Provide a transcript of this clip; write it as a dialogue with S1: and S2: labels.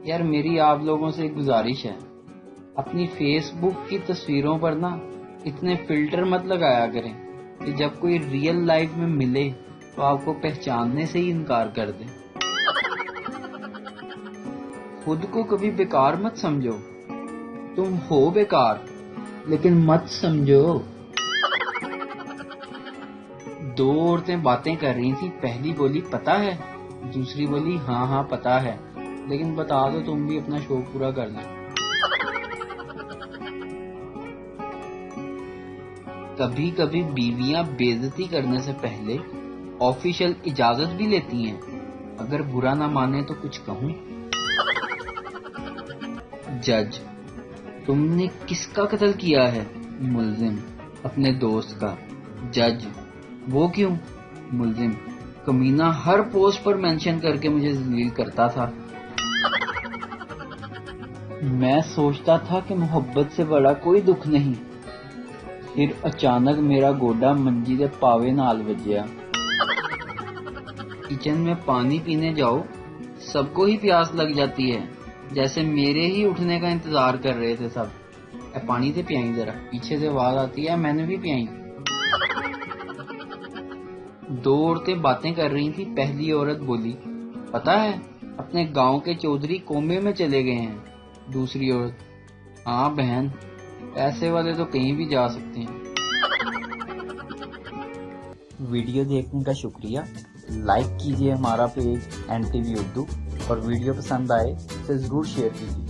S1: यार मेरी आप लोगों से एक गुजारिश है, अपनी फेसबुक की तस्वीरों पर ना इतने फिल्टर मत लगाया करें कि जब कोई रियल लाइफ में मिले तो आपको पहचानने से ही इनकार कर दे। खुद को कभी बेकार मत समझो, तुम हो बेकार लेकिन मत समझो। दो औरतें बातें कर रही थी, पहली बोली पता है, दूसरी बोली हाँ हाँ पता है, लेकिन बता दो तुम भी अपना शौक पूरा कर लो। कभी कभी बीवियां बेइज्जती करने से पहले ऑफिशियल इजाजत भी लेती हैं, अगर बुरा ना माने तो कुछ कहूं। जज, तुमने किसका कत्ल किया है? मुल्जिम, अपने दोस्त का। जज, वो क्यों? मुल्जिम, कमीना हर पोस्ट पर मेंशन करके मुझे जलील करता था। मैं सोचता था कि मोहब्बत से बड़ा कोई दुख नहीं, फिर अचानक मेरा गोडा मंजी दे पावे नाल वजया। किचन में पानी पीने जाओ, सबको ही प्यास लग जाती है, जैसे मेरे ही उठने का इंतजार कर रहे थे सब। पानी से पियाई जरा, पीछे से आवाज आती है, मैंने भी पियाई। दो औरतें बातें कर रही थी, पहली औरत बोली पता है अपने गांव के चौधरी कोमे में चले गए हैं। दूसरी औरत, हाँ बहन, पैसे वाले तो कहीं भी जा सकते हैं। वीडियो देखने का शुक्रिया। लाइक कीजिए हमारा पेज NTV उर्दू और वीडियो पसंद आए तो जरूर शेयर कीजिए।